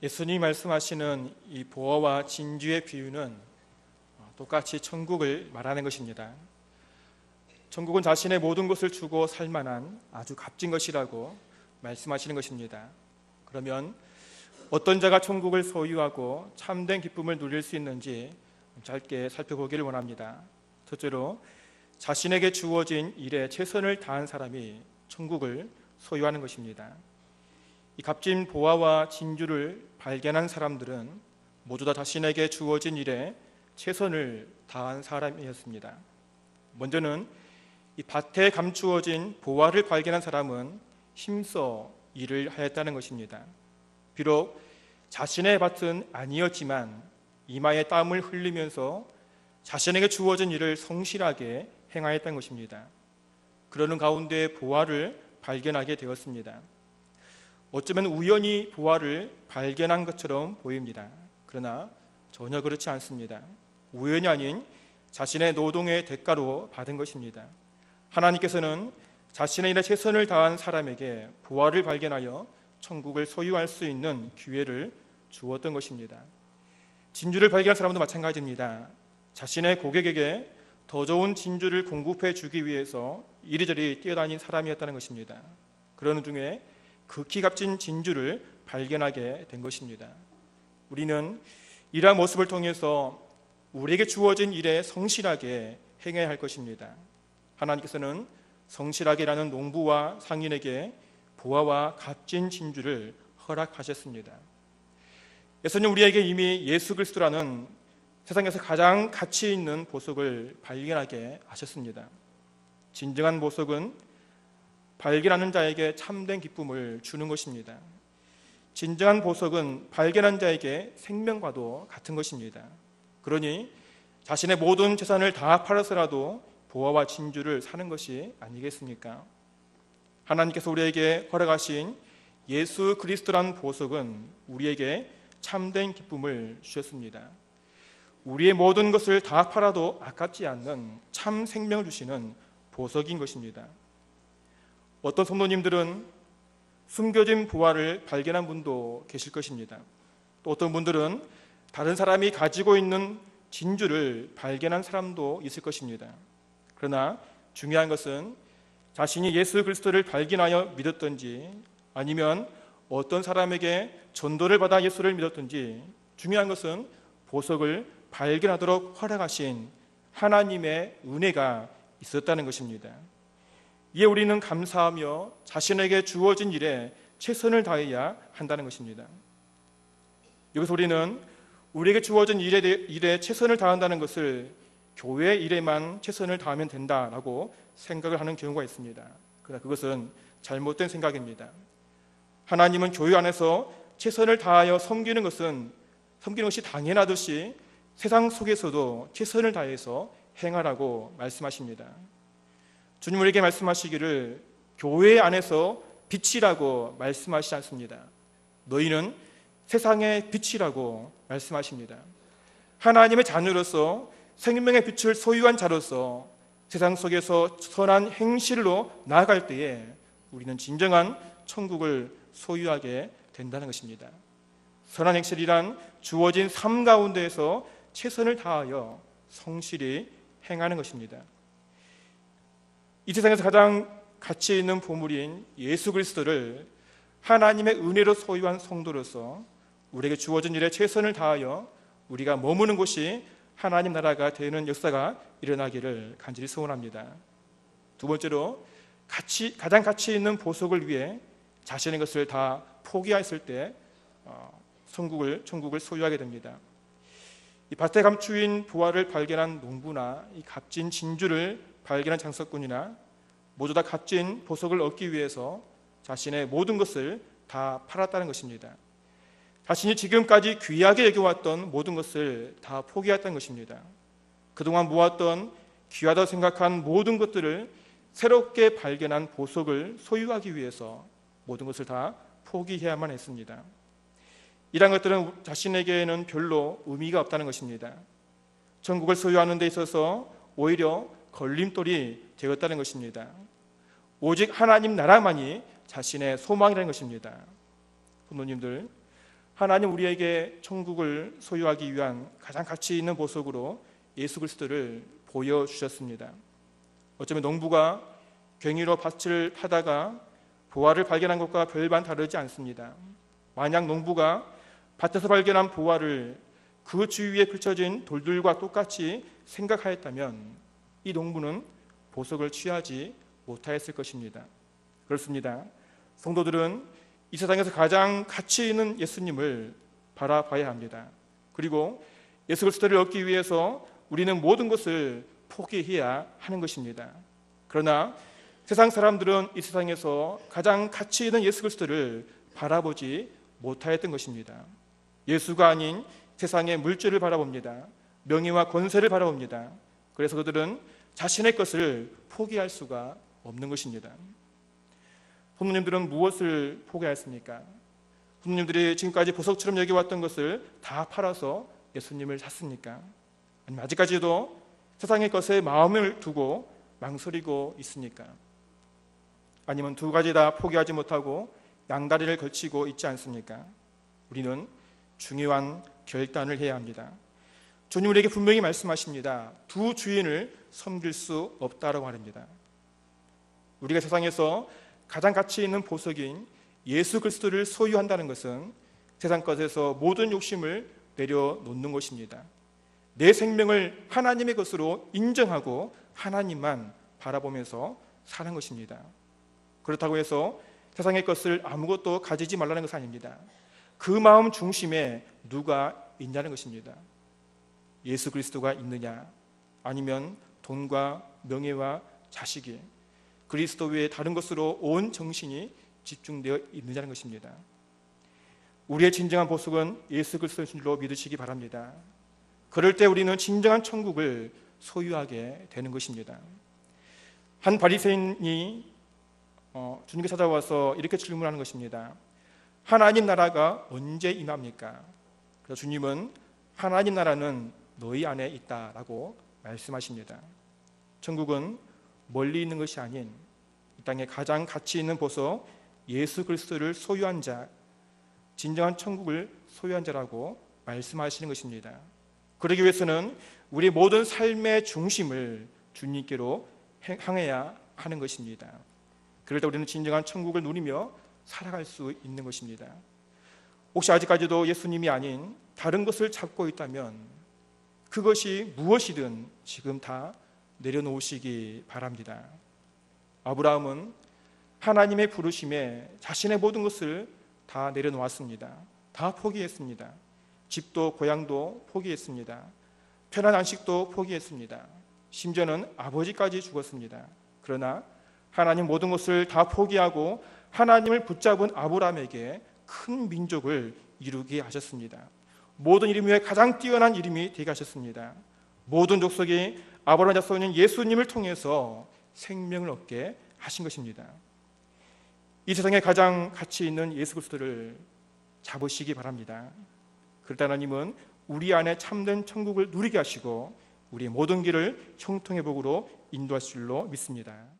예수님이 말씀하시는 이 보화와 진주의 비유는 똑같이 천국을 말하는 것입니다. 천국은 자신의 모든 것을 주고 살 만한 아주 값진 것이라고 말씀하시는 것입니다. 그러면 어떤 자가 천국을 소유하고 참된 기쁨을 누릴 수 있는지 짧게 살펴보기를 원합니다. 첫째로, 자신에게 주어진 일에 최선을 다한 사람이 천국을 소유하는 것입니다. 이 값진 보화와 진주를 발견한 사람들은 모두 다 자신에게 주어진 일에 최선을 다한 사람이었습니다. 먼저는 이 밭에 감추어진 보화를 발견한 사람은 힘써 일을 하였다는 것입니다. 비록 자신의 밭은 아니었지만 이마에 땀을 흘리면서 자신에게 주어진 일을 성실하게 행하였다는 것입니다. 그러는 가운데 보화를 발견하게 되었습니다. 어쩌면 우연히 보화를 발견한 것처럼 보입니다. 그러나 전혀 그렇지 않습니다. 우연이 아닌 자신의 노동의 대가로 받은 것입니다. 하나님께서는 자신의 일에 최선을 다한 사람에게 보화를 발견하여 천국을 소유할 수 있는 기회를 주었던 것입니다. 진주를 발견한 사람도 마찬가지입니다. 자신의 고객에게 더 좋은 진주를 공급해 주기 위해서 이리저리 뛰어다닌 사람이었다는 것입니다. 그러는 중에 극히 값진 진주를 발견하게 된 것입니다. 우리는 이러한 모습을 통해서 우리에게 주어진 일에 성실하게 행해야 할 것입니다. 하나님께서는 성실하게 일하는 농부와 상인에게 보화와 값진 진주를 허락하셨습니다. 예수님 우리에게 이미 예수 그리스도라는 세상에서 가장 가치 있는 보석을 발견하게 하셨습니다. 진정한 보석은 발견하는 자에게 참된 기쁨을 주는 것입니다. 진정한 보석은 발견한 자에게 생명과도 같은 것입니다. 그러니 자신의 모든 재산을 다 팔아서라도 보화와 진주를 사는 것이 아니겠습니까? 하나님께서 우리에게 허락하신 예수 그리스도라는 보석은 우리에게 참된 기쁨을 주셨습니다. 우리의 모든 것을 다 팔아도 아깝지 않는 참 생명을 주시는 보석인 것입니다. 어떤 성도님들은 숨겨진 보화를 발견한 분도 계실 것입니다. 또 어떤 분들은 다른 사람이 가지고 있는 진주를 발견한 사람도 있을 것입니다. 그러나 중요한 것은 자신이 예수 그리스도를 발견하여 믿었든지 아니면 어떤 사람에게 전도를 받아 예수를 믿었든지 중요한 것은 보석을 발견하도록 허락하신 하나님의 은혜가 있었다는 것입니다. 이에 우리는 감사하며 자신에게 주어진 일에 최선을 다해야 한다는 것입니다. 여기서 우리는 우리에게 주어진 일에 최선을 다한다는 것을 교회 일에만 최선을 다하면 된다라고 생각을 하는 경우가 있습니다. 그러나 그것은 잘못된 생각입니다. 하나님은 교회 안에서 최선을 다하여 섬기는 것이 당연하듯이 세상 속에서도 최선을 다해서 행하라고 말씀하십니다. 주님 우리에게 말씀하시기를 교회 안에서 빛이라고 말씀하시지 않습니다. 너희는 세상의 빛이라고 말씀하십니다. 하나님의 자녀로서 생명의 빛을 소유한 자로서 세상 속에서 선한 행실로 나아갈 때에 우리는 진정한 천국을 소유하게 된다는 것입니다. 선한 행실이란 주어진 삶 가운데에서 최선을 다하여 성실히 행하는 것입니다. 이 세상에서 가장 가치 있는 보물인 예수 그리스도를 하나님의 은혜로 소유한 성도로서 우리에게 주어진 일에 최선을 다하여 우리가 머무는 곳이 하나님 나라가 되는 역사가 일어나기를 간절히 소원합니다. 두 번째로 가장 가치 있는 보석을 위해 자신의 것을 다 포기했을 때 천국을 소유하게 됩니다. 이 밭에 감추인 보화를 발견한 농부나 이 값진 진주를 발견한 장사꾼이나 모두 다 값진 보석을 얻기 위해서 자신의 모든 것을 다 팔았다는 것입니다. 자신이 지금까지 귀하게 여겨왔던 모든 것을 다 포기했다는 것입니다. 그동안 모았던 귀하다고 생각한 모든 것들을 새롭게 발견한 보석을 소유하기 위해서 모든 것을 다 포기해야만 했습니다. 이러한 것들은 자신에게는 별로 의미가 없다는 것입니다. 천국을 소유하는 데 있어서 오히려 걸림돌이 되었다는 것입니다. 오직 하나님 나라만이 자신의 소망이라는 것입니다. 부모님들, 하나님 우리에게 천국을 소유하기 위한 가장 가치 있는 보석으로 예수 그리스도를 보여주셨습니다. 어쩌면 농부가 괭이로 밭을 파다가 보화를 발견한 것과 별반 다르지 않습니다. 만약 농부가 밭에서 발견한 보화를 그 주위에 펼쳐진 돌들과 똑같이 생각하였다면 이 농부는 보석을 취하지 못하였을 것입니다. 그렇습니다. 성도들은 이 세상에서 가장 가치 있는 예수님을 바라봐야 합니다. 그리고 예수 그리스도를 얻기 위해서 우리는 모든 것을 포기해야 하는 것입니다. 그러나 세상 사람들은 이 세상에서 가장 가치 있는 예수 그리스도를 바라보지 못하였던 것입니다. 예수가 아닌 세상의 물질을 바라봅니다. 명예와 권세를 바라봅니다. 그래서 그들은 자신의 것을 포기할 수가 없는 것입니다. 부모님들은 무엇을 포기하였습니까? 부모님들이 지금까지 보석처럼 여겨왔던 것을 다 팔아서 예수님을 샀습니까? 아니면 아직까지도 세상의 것에 마음을 두고 망설이고 있습니까? 아니면 두 가지 다 포기하지 못하고 양다리를 걸치고 있지 않습니까? 우리는 중요한 결단을 해야 합니다. 주님 우리에게 분명히 말씀하십니다. 두 주인을 섬길 수 없다라고 말합니다. 우리가 세상에서 가장 가치 있는 보석인 예수 그리스도를 소유한다는 것은 세상 것에서 모든 욕심을 내려놓는 것입니다. 내 생명을 하나님의 것으로 인정하고 하나님만 바라보면서 사는 것입니다. 그렇다고 해서 세상의 것을 아무것도 가지지 말라는 것은 아닙니다. 그 마음 중심에 누가 있냐는 것입니다. 예수 그리스도가 있느냐, 아니면 돈과 명예와 자식이, 그리스도 외에 다른 것으로 온 정신이 집중되어 있느냐는 것입니다. 우리의 진정한 보석은 예수 그리스도인 줄로 믿으시기 바랍니다. 그럴 때 우리는 진정한 천국을 소유하게 되는 것입니다. 한 바리새인이 주님께 찾아와서 이렇게 질문하는 것입니다. 하나님 나라가 언제 임합니까? 그래서 주님은 하나님 나라는 너희 안에 있다라고 말씀하십니다. 천국은 멀리 있는 것이 아닌 이 땅에 가장 가치 있는 보석 예수 그리스도를 소유한 자, 진정한 천국을 소유한 자라고 말씀하시는 것입니다. 그러기 위해서는 우리 모든 삶의 중심을 주님께로 향해야 하는 것입니다. 그럴 때 우리는 진정한 천국을 누리며 살아갈 수 있는 것입니다. 혹시 아직까지도 예수님이 아닌 다른 것을 찾고 있다면 그것이 무엇이든 지금 다 내려놓으시기 바랍니다. 아브라함은 하나님의 부르심에 자신의 모든 것을 다 내려놓았습니다. 다 포기했습니다. 집도 고향도 포기했습니다. 편한 안식도 포기했습니다. 심지어는 아버지까지 죽었습니다. 그러나 하나님 모든 것을 다 포기하고 하나님을 붙잡은 아브라함에게 큰 민족을 이루게 하셨습니다. 모든 이름 위에 가장 뛰어난 이름이 되게 하셨습니다. 모든 족속이 아브라함의 자손인 예수님을 통해서 생명을 얻게 하신 것입니다. 이 세상에 가장 가치 있는 예수 그리스도를 잡으시기 바랍니다. 그럴 때 하나님은 우리 안에 참된 천국을 누리게 하시고 우리의 모든 길을 형통의 복으로 인도하실 줄로 믿습니다.